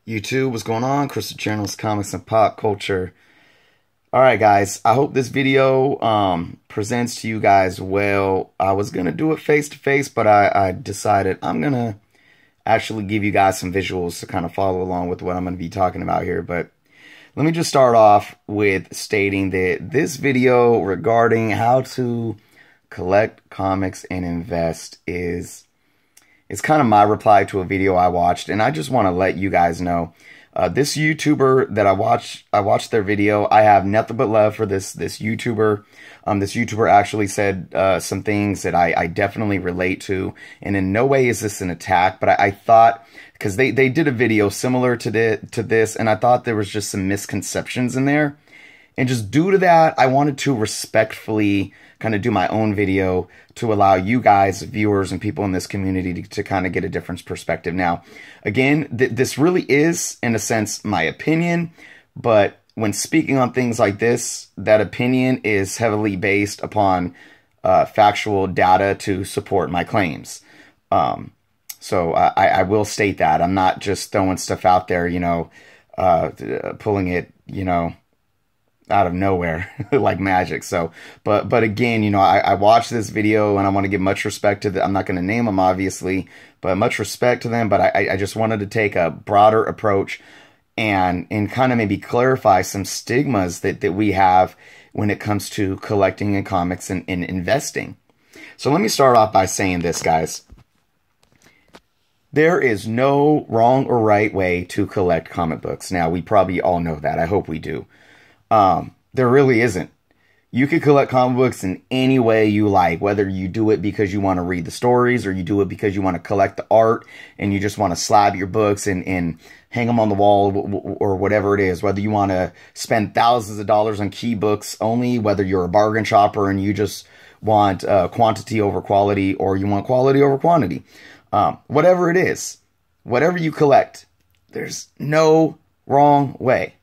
YouTube, what's going on? Crystal Channels, Comics and Pop Culture. Alright guys, I hope this video presents to you guys well. I was going to do it face to face, but I decided I'm going to actually give you guys some visuals to kind of follow along with what I'm going to be talking about here. But let me just start off with stating that this video regarding how to collect comics and invest is kind of my reply to a video I watched, and I just want to let you guys know this YouTuber that I watched their video. I have nothing but love for this YouTuber. This YouTuber actually said some things that I definitely relate to, and in no way is this an attack, but I thought, because they did a video similar to this, and I thought there was just some misconceptions in there. And just due to that, I wanted to respectfully kind of do my own video to allow you guys, viewers, and people in this community to kind of get a different perspective. Now, again, this really is, in a sense, my opinion, but when speaking on things like this, that opinion is heavily based upon factual data to support my claims. So I will state that. I'm not just throwing stuff out there, you know, pulling it, you know, out of nowhere like magic. So, but again, you know, I watched this video and I want to give much respect to I'm not going to name them obviously, but much respect to them. But I just wanted to take a broader approach and kind of maybe clarify some stigmas that we have when it comes to collecting in comics and investing. So let me start off by saying this, guys. There is no wrong or right way to collect comic books. Now, we probably all know that. I hope we do. There really isn't. You can collect comic books in any way you like, whether you do it because you want to read the stories, or you do it because you want to collect the art and you just want to slab your books and hang them on the wall, or whatever it is, whether you want to spend thousands of dollars on key books only, whether you're a bargain shopper and you just want quantity over quality, or you want quality over quantity. Whatever it is, whatever you collect, there's no wrong way.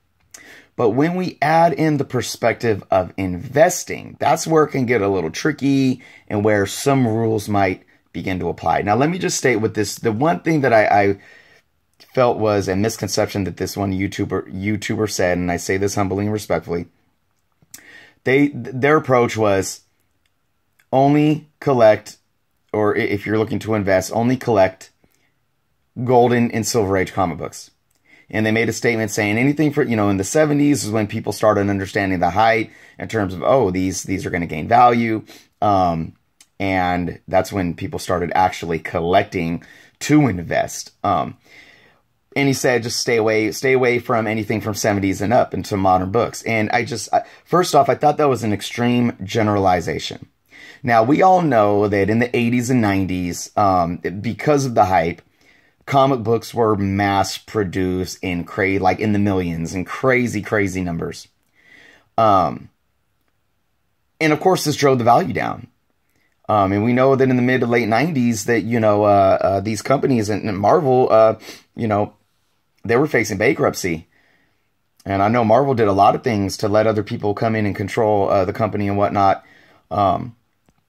But when we add in the perspective of investing, that's where it can get a little tricky and where some rules might begin to apply. Now, let me just state with this, the one thing that I felt was a misconception that this one YouTuber said, and I say this humbly and respectfully, their approach was only collect, or if you're looking to invest, only collect golden and silver age comic books. And they made a statement saying anything for, you know, in the 70s is when people started understanding the hype in terms of, oh, these are going to gain value. And that's when people started actually collecting to invest. And he said, just stay away from anything from 70s and up into modern books. And first off, I thought that was an extreme generalization. Now, we all know that in the 80s and 90s, because of the hype, comic books were mass-produced in like in the millions and crazy numbers. And of course, this drove the value down. And we know that in the mid to late 90s that, you know, these companies and Marvel, you know, they were facing bankruptcy. And I know Marvel did a lot of things to let other people come in and control the company and whatnot.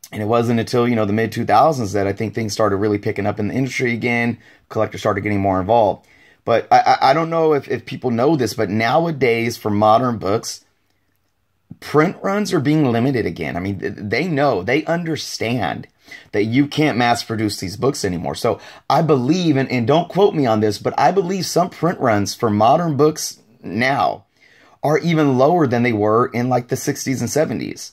And it wasn't until, you know, the mid-2000s that I think things started really picking up in the industry again. Collectors started getting more involved. But I don't know if people know this, but nowadays for modern books, print runs are being limited again. I mean, they know, they understand that you can't mass produce these books anymore. So I believe, and don't quote me on this, but I believe some print runs for modern books now are even lower than they were in like the 60s and 70s.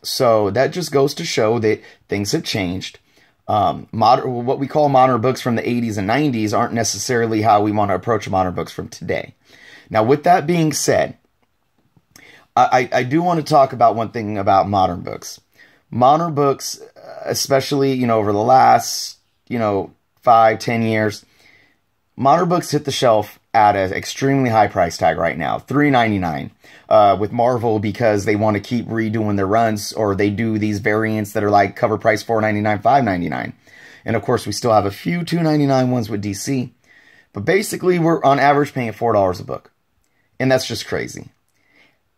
So that just goes to show that things have changed. What we call modern books from the 80s and 90s aren't necessarily how we want to approach modern books from today. Now, with that being said, I do want to talk about one thing about modern books. Modern books, especially, you know, over the last, you know, 5-10 years, modern books hit the shelf at an extremely high price tag right now, $3.99. With Marvel, because they want to keep redoing their runs, or they do these variants that are like cover price $4.99, $5.99. And of course, we still have a few $2.99 ones with DC. But basically, we're on average paying $4 a book. And that's just crazy.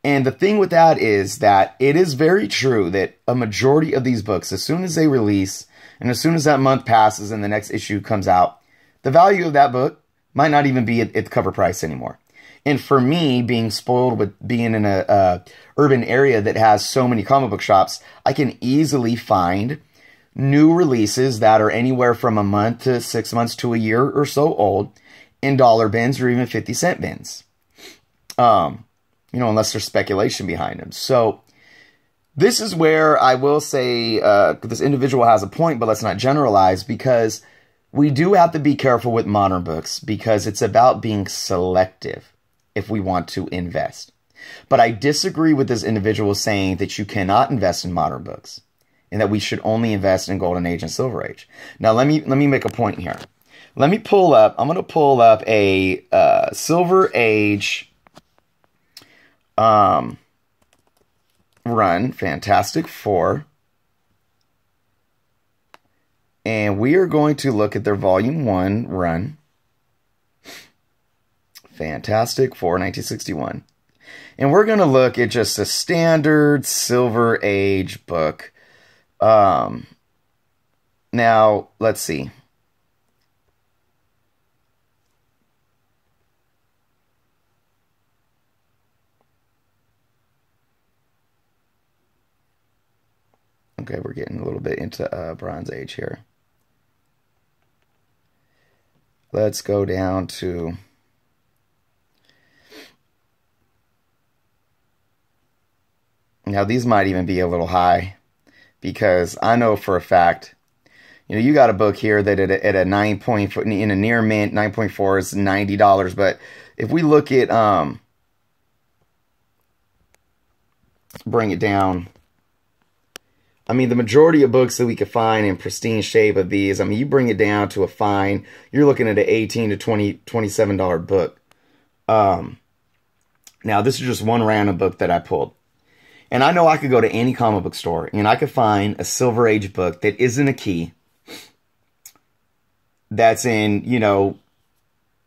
And the thing with that is that it is very true that a majority of these books, as soon as they release, and as soon as that month passes and the next issue comes out, the value of that book might not even be at the cover price anymore. And for me, being spoiled with being in a urban area that has so many comic book shops, I can easily find new releases that are anywhere from a month to 6 months to a year or so old in dollar bins or even 50-cent bins. You know, unless there's speculation behind them. So this is where I will say this individual has a point, but let's not generalize, because we do have to be careful with modern books, because it's about being selective if we want to invest. But I disagree with this individual saying that you cannot invest in modern books and that we should only invest in Golden Age and Silver Age. Now, let me make a point here. Let me pull up, I'm going to pull up a Silver Age run, Fantastic Four. And we are going to look at their Volume 1 run, Fantastic Four, 1961. And we're going to look at just a standard Silver Age book. Now, let's see. Okay, we're getting a little bit into Bronze Age here. Let's go down to... Now, these might even be a little high, because I know for a fact, you know, you got a book here that at a 9 point, in a near mint, 9.4 is $90. But if we look at, bring it down, I mean, the majority of books that we could find in pristine shape of these, I mean, you bring it down to a fine, you're looking at an $18 to $27 book. Now, this is just one random book that I pulled. And I know I could go to any comic book store and I could find a Silver Age book that isn't a key, that's in, you know,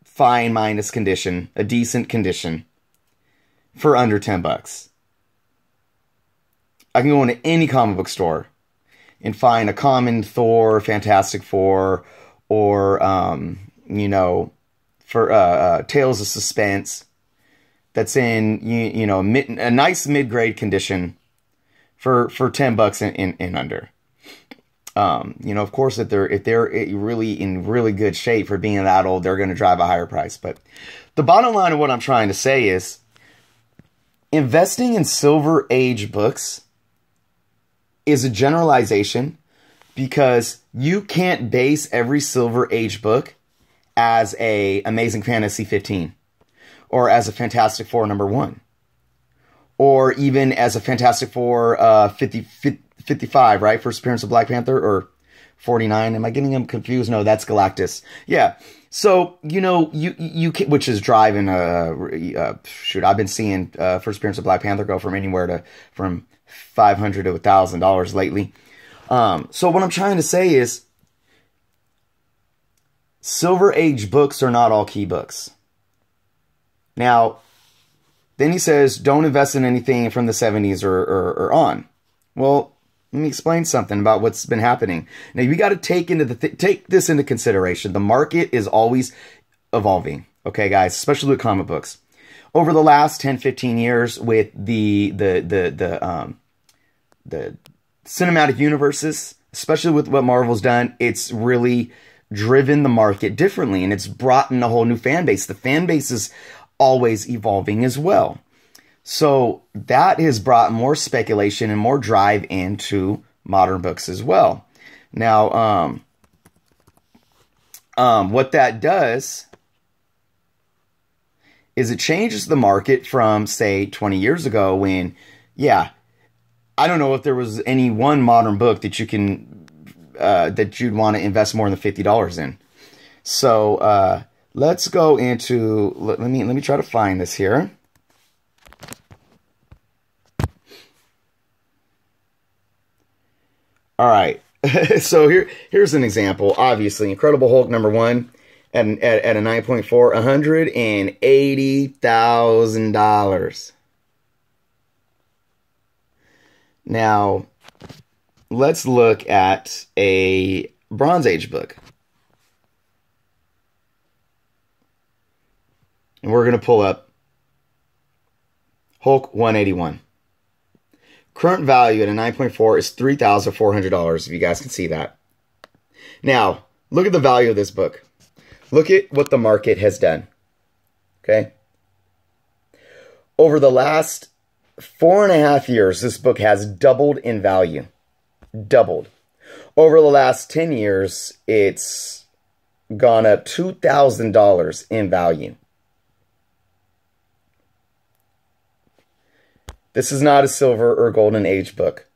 fine minus condition, a decent condition, for under $10. I can go into any comic book store and find a common Thor, Fantastic Four, or, you know, for Tales of Suspense, that's in, you know, a nice mid-grade condition for $10 and under. You know, of course, if they're really in really good shape for being that old, they're going to drive a higher price. But the bottom line of what I'm trying to say is, investing in Silver Age books is a generalization, because you can't base every Silver Age book as a Amazing Fantasy 15. Or as a Fantastic Four #1. Or even as a Fantastic Four 55, right? First appearance of Black Panther, or 49. Am I getting them confused? No, that's Galactus. Yeah. So, you know, you can, which is driving, shoot, I've been seeing first appearance of Black Panther go from anywhere from $500 to $1,000 lately. So what I'm trying to say is, Silver Age books are not all key books. Now, then he says, don't invest in anything from the 70s or on. Well, let me explain something about what's been happening. Now, you got to take this into consideration. The market is always evolving, okay, guys, especially with comic books. Over the last 10, 15 years, with the cinematic universes, especially with what Marvel's done, it's really driven the market differently, and it's brought in a whole new fan base. The fan base is always evolving as well. So that has brought more speculation and more drive into modern books as well. Now, what that does is it changes the market from, say, 20 years ago when, yeah, I don't know if there was any one modern book that you can, that you'd want to invest more than $50 in. So, let's go into, let me try to find this here. All right. So here's an example. Obviously, Incredible Hulk #1 at a 9.4, $180,000. Now, let's look at a Bronze Age book. and we're going to pull up Hulk 181. Current value at a 9.4 is $3,400, if you guys can see that. Now, look at the value of this book. Look at what the market has done. Okay? Over the last 4.5 years, this book has doubled in value. Doubled. Over the last 10 years, it's gone up $2,000 in value. This is not a Silver or Golden Age book.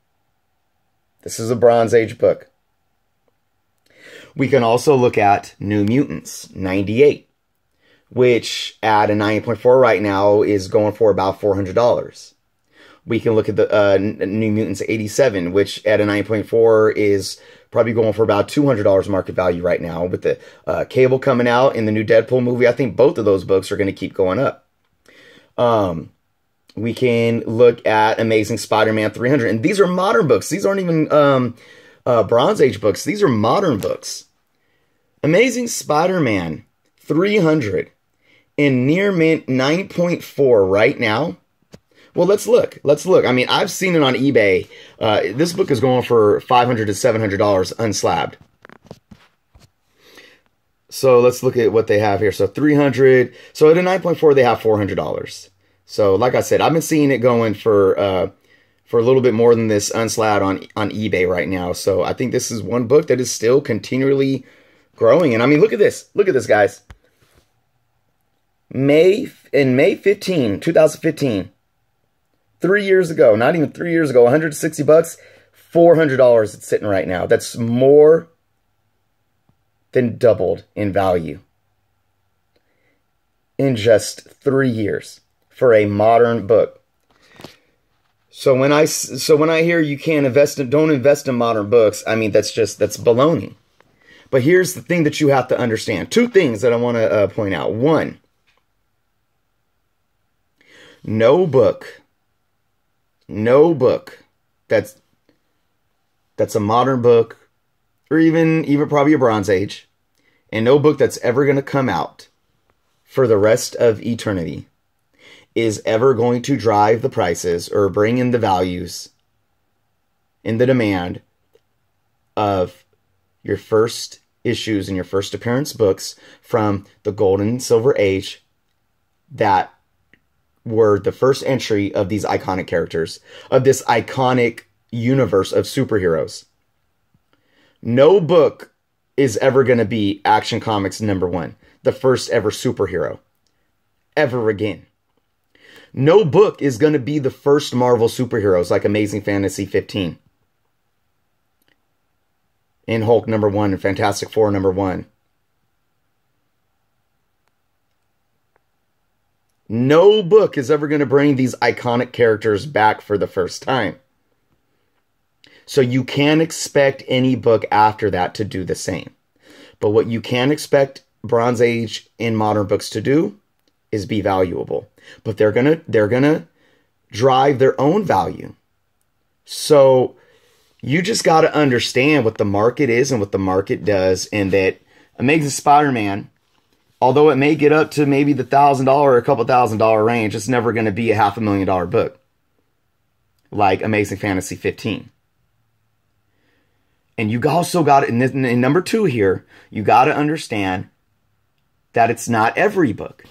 This is a Bronze Age book. We can also look at New Mutants, 98, which at a 9.4 right now is going for about $400. We can look at the New Mutants 87, which at a 9.4 is probably going for about $200 market value right now. With the Cable coming out in the new Deadpool movie, I think both of those books are going to keep going up. We can look at Amazing Spider-Man 300. And these are modern books. These aren't even Bronze Age books. These are modern books. Amazing Spider-Man 300 in near mint 9.4 right now. Well, let's look. Let's look. I mean, I've seen it on eBay. This book is going for $500 to $700 unslabbed. So let's look at what they have here. So 300. So at a 9.4, they have $400. So like I said, I've been seeing it going for a little bit more than this unslabbed on eBay right now. So I think this is one book that is still continually growing. And I mean, look at this. Look at this, guys. May 15, 2015. 3 years ago, not even 3 years ago, $160, $400 it's sitting right now. That's more than doubled in value in just 3 years for a modern book. So when I hear you can't don't invest in modern books, I mean, that's baloney. But here's the thing that you have to understand. Two things that I want to point out. One, no book that's a modern book, or even probably a Bronze Age, and no book that's ever going to come out for the rest of eternity is ever going to drive the prices or bring in the values in the demand of your first issues and your first appearance books from the Golden and Silver Age that were the first entry of these iconic characters, of this iconic universe of superheroes. No book is ever going to be Action Comics #1, the first ever superhero, ever again. No book is going to be the first Marvel superheroes like Amazing Fantasy 15 and Hulk #1 and Fantastic Four #1. No book is ever going to bring these iconic characters back for the first time. So you can't expect any book after that to do the same. But what you can expect Bronze Age and modern books to do is be valuable. But they're gonna drive their own value. So you just got to understand what the market is and what the market does, and that Amazing Spider-Man, although it may get up to maybe the $1,000 or a couple $1,000 range, it's never going to be a $500,000 book like Amazing Fantasy 15. And you also got, in #2 here, you got to understand that it's not every book.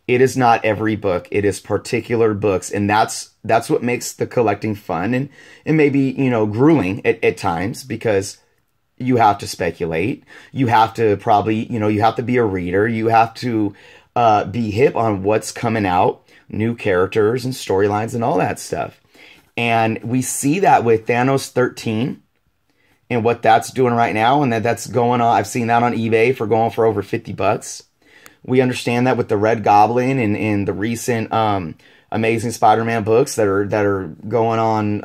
It is not every book. It is particular books. And that's what makes the collecting fun and maybe, grueling at times, because you have to speculate. You have to probably, you have to be a reader. You have to be hip on what's coming out, new characters and storylines and all that stuff. And we see that with Thanos 13 and what that's doing right now, and that's going on. I've seen that on eBay going for over $50. We understand that with the Red Goblin and the recent Amazing Spider-Man books that are going on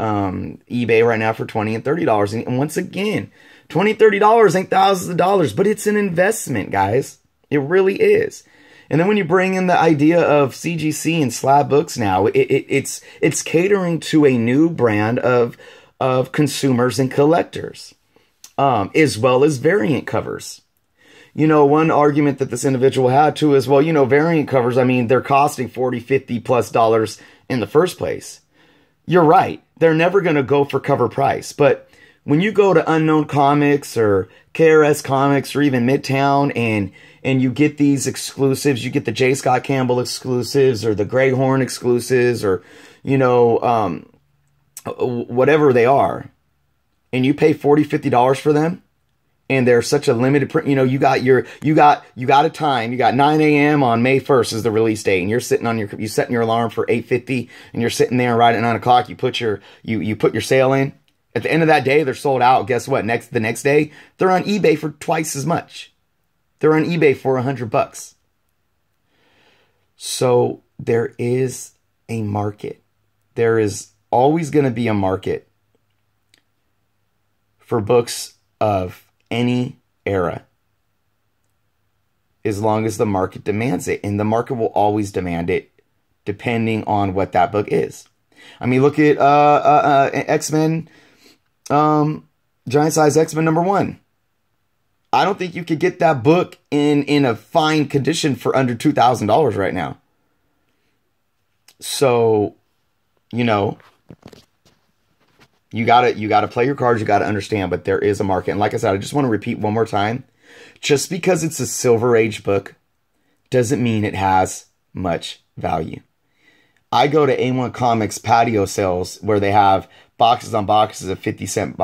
eBay right now for $20 and $30. And once again, $20, $30 ain't thousands of dollars, but it's an investment, guys. It really is. And then when you bring in the idea of CGC and slab books now, it's catering to a new brand of consumers and collectors, as well as variant covers. one argument that this individual had too is, well, variant covers, I mean, they're costing 40, 50 plus dollars in the first place. You're right. They're never going to go for cover price. But when you go to Unknown Comics or KRS Comics or even Midtown and you get these exclusives, you get the J. Scott Campbell exclusives or the Greg Horn exclusives or, whatever they are, and you pay $40, $50 for them, and they're such a limited print, you got a time, you got 9 a.m. on May 1st is the release date, and you're sitting on you setting your alarm for 8:50, and you're sitting there right at 9 o'clock, you put your sale in. At the end of that day, they're sold out. Guess what? The next day, they're on eBay for twice as much. They're on eBay for $100. So there is a market. There is always going to be a market for books of any era, as long as the market demands it. And the market will always demand it, depending on what that book is. I mean, look at X-Men, Giant Size X-Men #1. I don't think you could get that book in a fine condition for under $2,000 right now. So, you gotta play your cards, you gotta understand, but there is a market. And like I said, I just want to repeat one more time. Just because it's a Silver Age book doesn't mean it has much value. I go to A1 Comics patio sales where they have boxes on boxes of 50-cent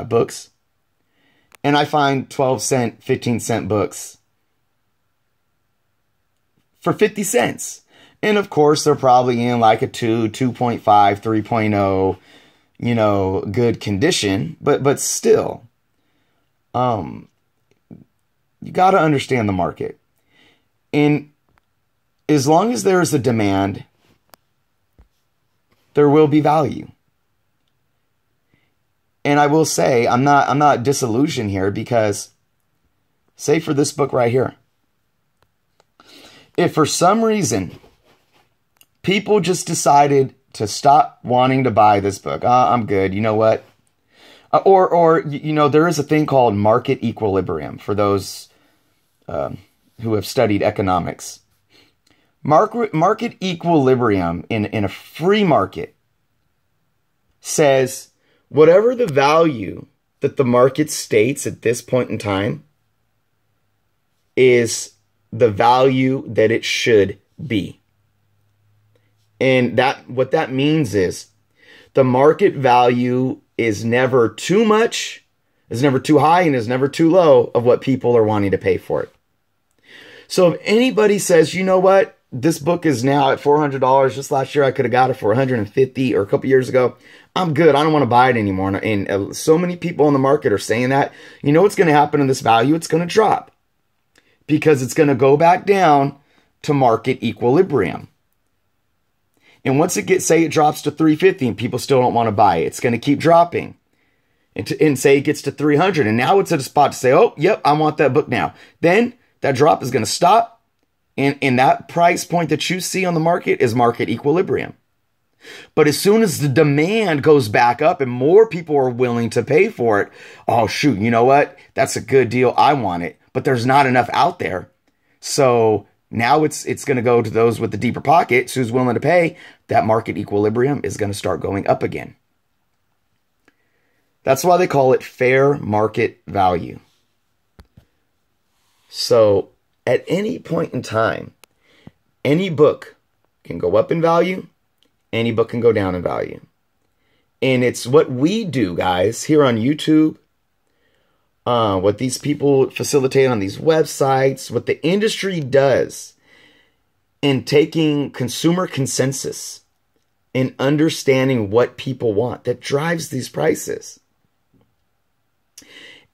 books. And I find 12-cent, 15-cent books for 50 cents. And of course, they're probably in like a 2.5, 3.0, good condition. But still, you got to understand the market. And as long as there is a demand, there will be value. And I will say, I'm not disillusioned here, because say for this book right here, if for some reason people just decided to stop wanting to buy this book, I'm good, you know what? Or there is a thing called market equilibrium for those who have studied economics. Market equilibrium in a free market says whatever the value that the market states at this point in time is the value that it should be. And what that means is the market value is never too much, is never too high, and is never too low of what people are wanting to pay for it. So if anybody says, you know what, this book is now at $400. Just last year I could have got it for $150, or a couple years ago, I'm good. I don't want to buy it anymore. And so many people on the market are saying that. You know what's going to happen in this value? It's going to drop, because it's going to go back down to market equilibrium. And once say it drops to $350 and people still don't want to buy it, it's going to keep dropping. And say it gets to $300, and now it's at a spot to say, oh, yep, I want that book now. Then that drop is going to stop. And that price point that you see on the market is market equilibrium. But as soon as the demand goes back up and more people are willing to pay for it, oh, shoot, you know what? That's a good deal. I want it. But there's not enough out there. So now it's going to go to those with the deeper pockets who's willing to pay. That market equilibrium is going to start going up again. That's why they call it fair market value. So at any point in time, any book can go up in value, any book can go down in value. And it's what we do, guys, here on YouTube, what these people facilitate on these websites, what the industry does in taking consumer consensus and understanding what people want that drives these prices.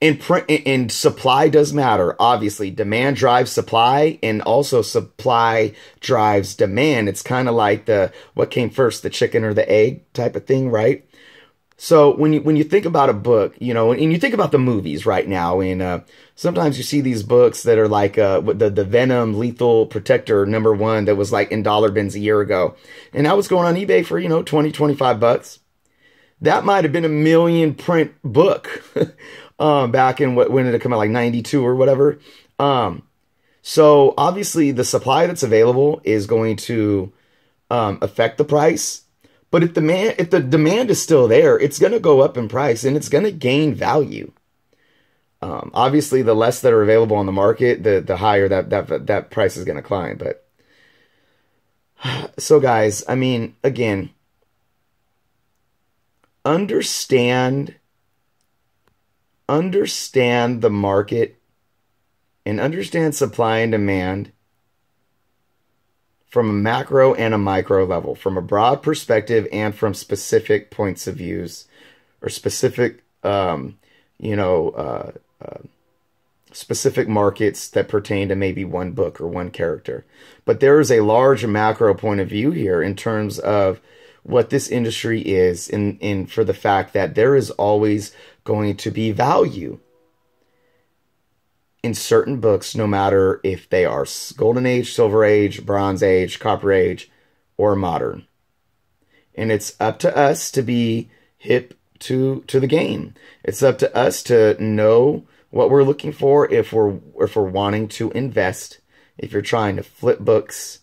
And supply does matter. Obviously, demand drives supply, and also supply drives demand. It's kind of like what came first, the chicken or the egg type of thing, right? So when you think about a book, and you think about the movies right now, and sometimes you see these books that are like the Venom Lethal Protector #1 that was like in dollar bins a year ago, and that was going on eBay for $20, $25. That might have been a 1 million print book. back in when did it come out, like 92 or whatever. So obviously the supply that's available is going to affect the price. But if the demand is still there, it's going to go up in price and it's going to gain value. Obviously, the less that are available on the market, the higher that price is going to climb. But so, guys, I mean, again, understand the market and understand supply and demand from a macro and a micro level, from a broad perspective and from specific points of views or specific, specific markets that pertain to maybe one book or one character. But there is a large macro point of view here in terms of what this industry is in for the fact that there is always going to be value in certain books, no matter if they are Golden Age, Silver Age, Bronze Age, Copper Age, or modern. And it's up to us to be hip to the game. It's up to us to know what we're looking for if we're wanting to invest, if you're trying to flip books,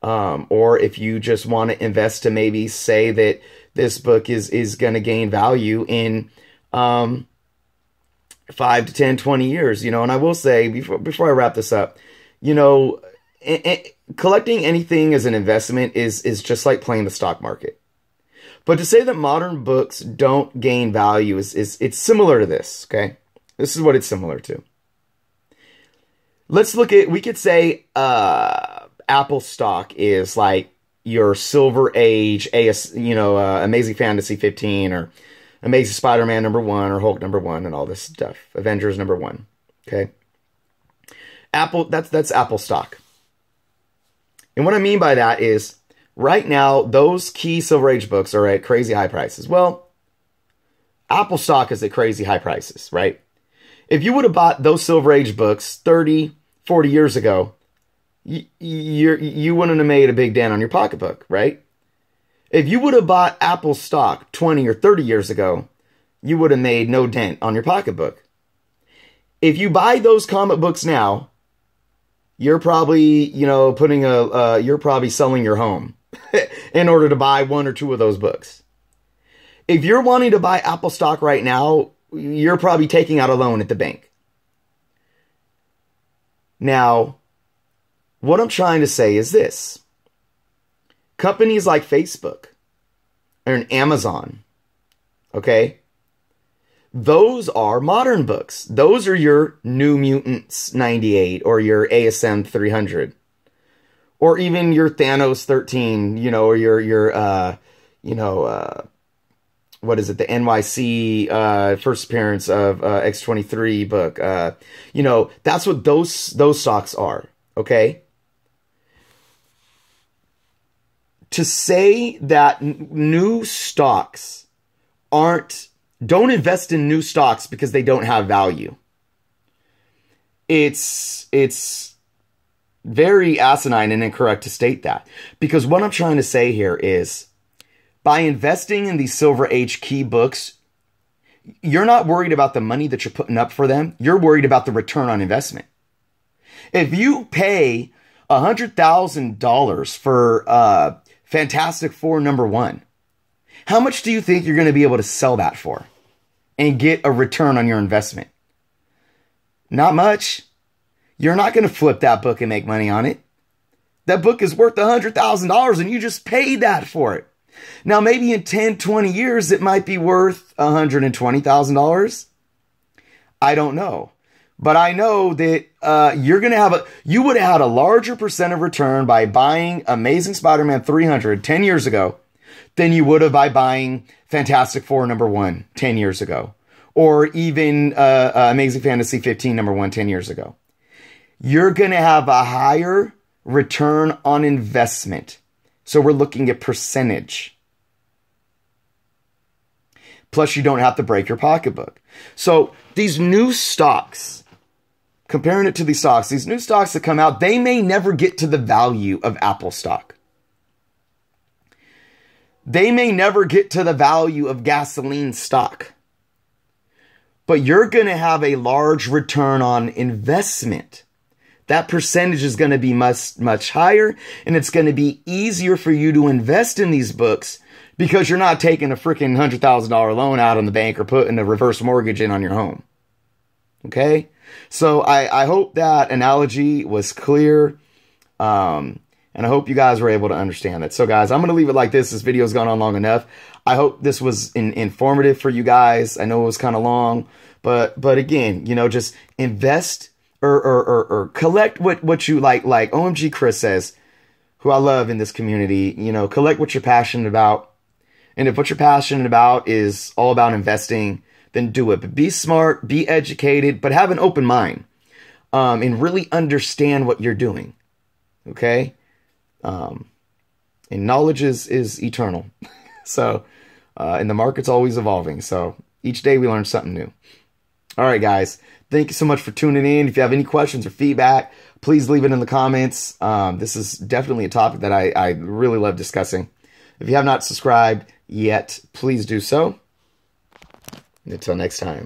or if you just want to invest to maybe say that this book is going to gain value in 5 to 10, 20 years, and I will say before I wrap this up, collecting anything as an investment is just like playing the stock market. But to say that modern books don't gain value it's similar to this, okay? This is what it's similar to. Let's look at, we could say Apple stock is like your Silver Age, Amazing Fantasy 15 or Amazing Spider-Man #1 or Hulk #1 and all this stuff. Avengers #1. Okay. Apple, that's Apple stock. And what I mean by that is right now, those key Silver Age books are at crazy high prices. Well, Apple stock is at crazy high prices, right? If you would have bought those Silver Age books 30, 40 years ago, you wouldn't have made a big dent on your pocketbook, right? If you would have bought Apple stock 20 or 30 years ago, you would have made no dent on your pocketbook. If you buy those comic books now, you're probably, you're probably selling your home in order to buy one or two of those books. If you're wanting to buy Apple stock right now, you're probably taking out a loan at the bank. Now, what I'm trying to say is this. Companies like Facebook and Amazon, okay? Those are modern books. Those are your New Mutants 98 or your ASM 300. Or even your Thanos 13, or your what is it? The NYC first appearance of X-23 book. That's what those stocks are, okay? To say that new stocks don't invest in new stocks because they don't have value. It's very asinine and incorrect to state that. Because what I'm trying to say here is, by investing in these Silver Age key books, you're not worried about the money that you're putting up for them. You're worried about the return on investment. If you pay $100,000 for Fantastic Four #1, how much do you think you're going to be able to sell that for and get a return on your investment? Not much. You're not going to flip that book and make money on it. That book is worth $100,000 and you just paid that for it. Now, maybe in 10, 20 years, it might be worth $120,000. I don't know. But I know that you would have had a larger percent of return by buying Amazing Spider-Man 300 10 years ago than you would have by buying Fantastic Four #1 10 years ago. Or even Amazing Fantasy 15 #1 10 years ago. You're going to have a higher return on investment. So we're looking at percentage. Plus, you don't have to break your pocketbook. So these new stocks, comparing it to these new stocks that come out, they may never get to the value of Apple stock. They may never get to the value of gasoline stock. but you're going to have a large return on investment. That percentage is going to be much, much higher, and it's going to be easier for you to invest in these books because you're not taking a freaking $100,000 loan out on the bank or putting a reverse mortgage in on your home. Okay? So I hope that analogy was clear, and I hope you guys were able to understand it. So guys, I'm going to leave it like this. This video's gone on long enough. I hope this was informative for you guys. I know it was kind of long, but again, you know, just invest or collect what you like OMG Chris says, who I love in this community. You know, collect what you're passionate about. And if what you're passionate about is all about investing, then do it. But be smart, be educated, but have an open mind, and really understand what you're doing. Okay? And knowledge is eternal. So, and the market's always evolving. So each day we learn something new. All right, guys. Thank you so much for tuning in. If you have any questions or feedback, please leave it in the comments. This is definitely a topic that I really love discussing. If you have not subscribed yet, please do so. Until next time.